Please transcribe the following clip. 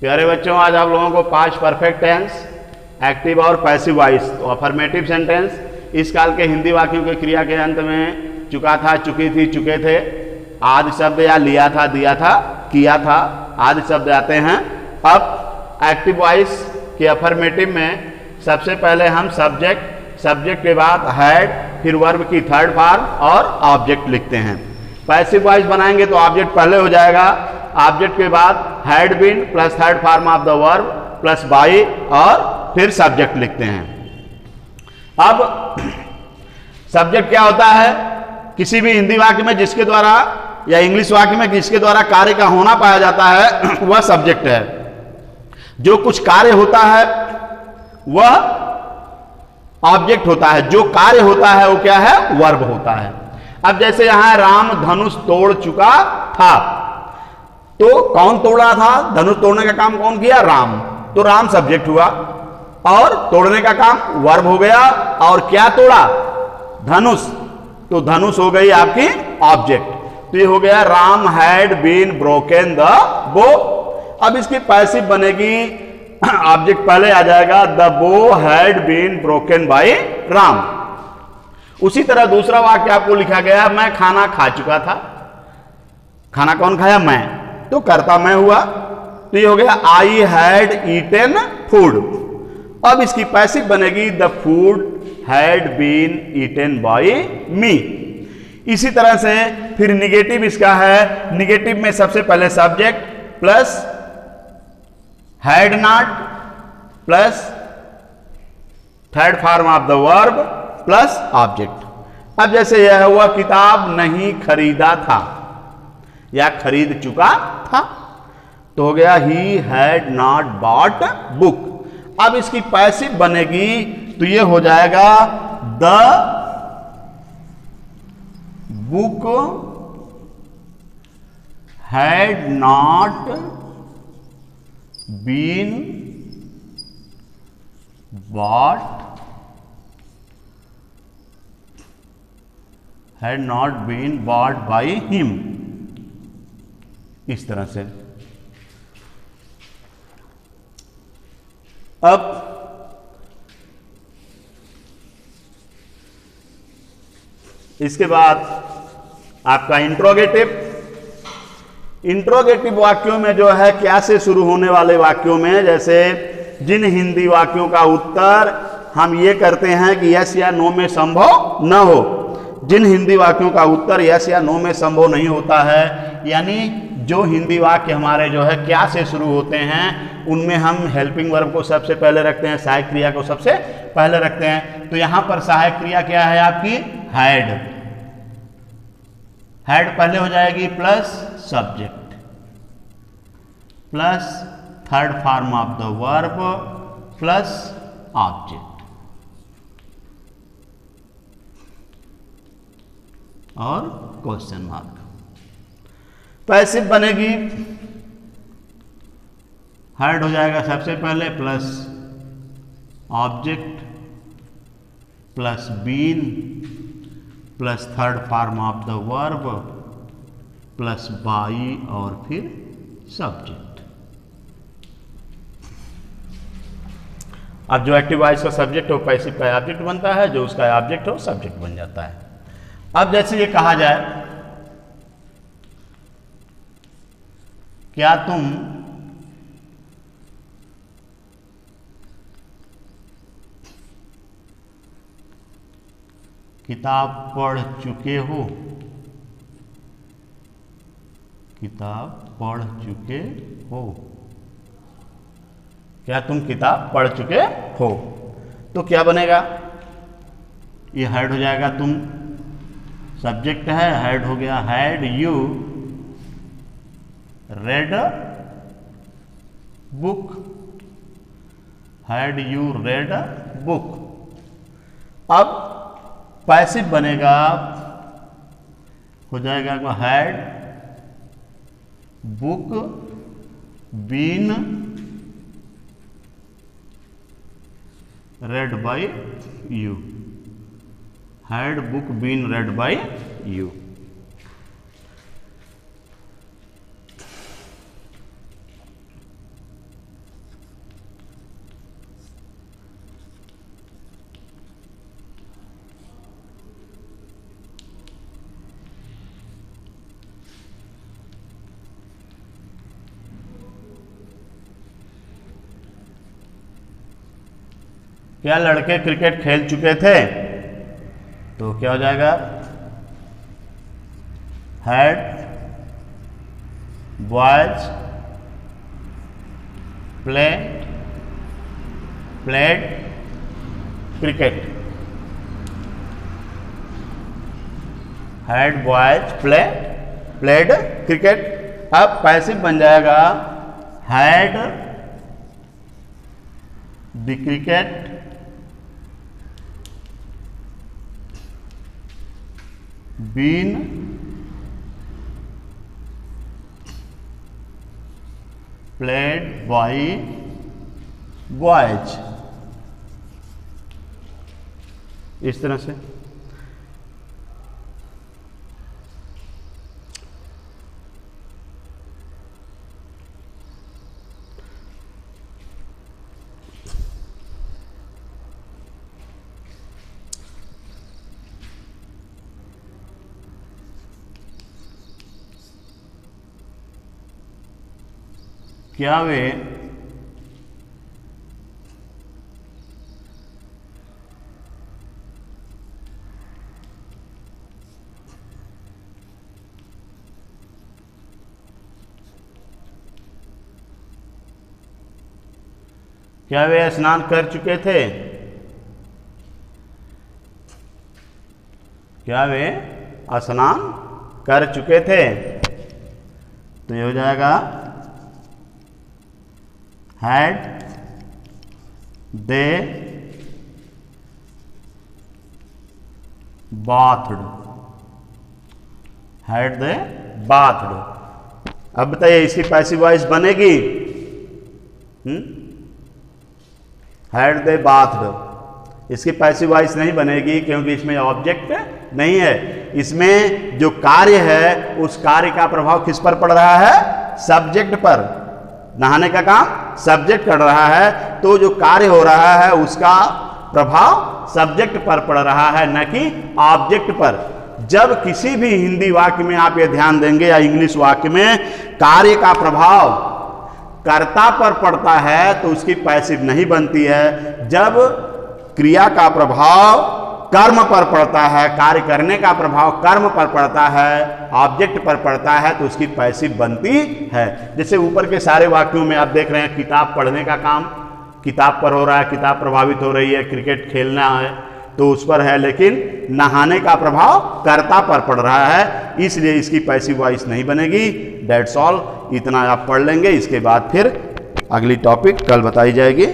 प्यारे बच्चों, आज आप लोगों को पांच परफेक्ट टेंस, एक्टिव और पैसिव वॉइस, तो अफर्मेटिव सेंटेंस, इस काल के हिंदी वाक्यों के क्रिया के अंत में चुका था, चुकी थी, चुके थे आदि शब्द या लिया था, दिया था, किया था आदि शब्द आते हैं। अब एक्टिव वॉइस के अफर्मेटिव में सबसे पहले हम सब्जेक्ट के बाद हैड, फिर वर्ब की थर्ड फॉर्म और ऑब्जेक्ट लिखते हैं। पैसिव वॉइस बनाएंगे तो ऑब्जेक्ट पहले हो जाएगा, ऑब्जेक्ट के बाद had been plus third form of the verb plus by और फिर सब्जेक्ट लिखते हैं। अब सब्जेक्ट क्या होता है? किसी भी हिंदी वाक्य में जिसके द्वारा या इंग्लिश वाक्य में जिसके द्वारा कार्य का होना पाया जाता है वह सब्जेक्ट है। जो कुछ कार्य होता है वह ऑब्जेक्ट होता है, जो कार्य होता है वो क्या है? वर्ब होता है। अब जैसे यहां राम धनुष तोड़ चुका था, तो कौन तोड़ रहा था? धनुष तोड़ने का काम कौन किया? राम। तो राम सब्जेक्ट हुआ और तोड़ने का काम वर्ब हो गया। और क्या तोड़ा? धनुष। तो धनुष हो गई आपकी ऑब्जेक्ट। तो ये हो गया Ram had been broken the bow. अब इसकी पैसिव बनेगी, ऑब्जेक्ट पहले आ जाएगा, the bow had been broken by Ram. उसी तरह दूसरा वाक्य आपको लिखा गया, मैं खाना खा चुका था। खाना कौन खाया? मैं। तो कर्ता मैं हुआ। तो ये हो गया आई हैड ईटेन फूड। अब इसकी पैसिव बनेगी, the food had been eaten by me. इसी तरह से फिर निगेटिव इसका है, निगेटिव में सबसे पहले subject plus had not plus third form of the verb plus object. अब जैसे यह हुआ, किताब नहीं खरीदा था या खरीद चुका था, तो हो गया he had not bought book. अब इसकी पैसिव बनेगी तो ये हो जाएगा, the book had not been bought had not been bought by him. इस तरह से। अब इसके बाद आपका इंट्रोगेटिव वाक्यों में जो है क्या से शुरू होने वाले वाक्यों में, जैसे जिन हिंदी वाक्यों का उत्तर हम ये करते हैं कि यस या नो में संभव न हो, जिन हिंदी वाक्यों का उत्तर यस या नो में संभव नहीं होता है, यानी जो हिंदी वाक्य हमारे जो है क्या से शुरू होते हैं, उनमें हम हेल्पिंग वर्ब को सबसे पहले रखते हैं, सहायक क्रिया को सबसे पहले रखते हैं। तो यहां पर सहायक क्रिया क्या है आपकी? हैड। हैड पहले हो जाएगी plus subject plus third form of the verb plus object और क्वेश्चन मार्क। पैसिव बनेगी, हैड हो जाएगा सबसे पहले plus object plus been plus third form of the verb plus by और फिर सब्जेक्ट। अब जो एक्टिव वॉइस का सब्जेक्ट हो पैसिव का ऑब्जेक्ट बनता है, जो उसका ऑब्जेक्ट हो सब्जेक्ट बन जाता है। अब जैसे ये कहा जाए, क्या तुम किताब पढ़ चुके हो? किताब पढ़ चुके हो। क्या तुम किताब पढ़ चुके हो? तो क्या बनेगा? ये हैड हो जाएगा, तुम सब्जेक्ट है, हैड हो गया, had you read book, had you read book. अब पैसिव बनेगा, हो जाएगा had book been read by you, had book been read by you. क्या लड़के क्रिकेट खेल चुके थे? तो क्या हो जाएगा? Had boys played cricket. Had boys played cricket. अब पैसिव बन जाएगा had the cricket been played by boys. इस तरह से क्या वे स्नान कर चुके थे? क्या वे स्नान कर चुके थे? तो ये हो जाएगा had they bathed. Had they bathed. अब बताइए इसकी पैसिव वॉइस बनेगी? Had they bathed. इसकी पैसिव वॉइस नहीं बनेगी क्योंकि इसमें ऑब्जेक्ट नहीं है। इसमें जो कार्य है उस कार्य का प्रभाव किस पर पड़ रहा है? सब्जेक्ट पर। नहाने का काम सब्जेक्ट कर रहा है, तो जो कार्य हो रहा है उसका प्रभाव सब्जेक्ट पर पड़ रहा है, न कि ऑब्जेक्ट पर। जब किसी भी हिंदी वाक्य में आप ये ध्यान देंगे या इंग्लिश वाक्य में कार्य का प्रभाव कर्ता पर पड़ता है तो उसकी पैसिव नहीं बनती है। जब क्रिया का प्रभाव कर्म पर पड़ता है, कार्य करने का प्रभाव कर्म पर पड़ता है, ऑब्जेक्ट पर पड़ता है, तो उसकी पैसिव बनती है। जैसे ऊपर के सारे वाक्यों में आप देख रहे हैं किताब पढ़ने का काम किताब पर हो रहा है, किताब प्रभावित हो रही है, क्रिकेट खेलना है तो उस पर है, लेकिन नहाने का प्रभाव कर्ता पर पड़ रहा है, इसलिए इसकी पैसिव वॉइस नहीं बनेगी। That's all. इतना आप पढ़ लेंगे, इसके बाद फिर अगली टॉपिक कल बताई जाएगी।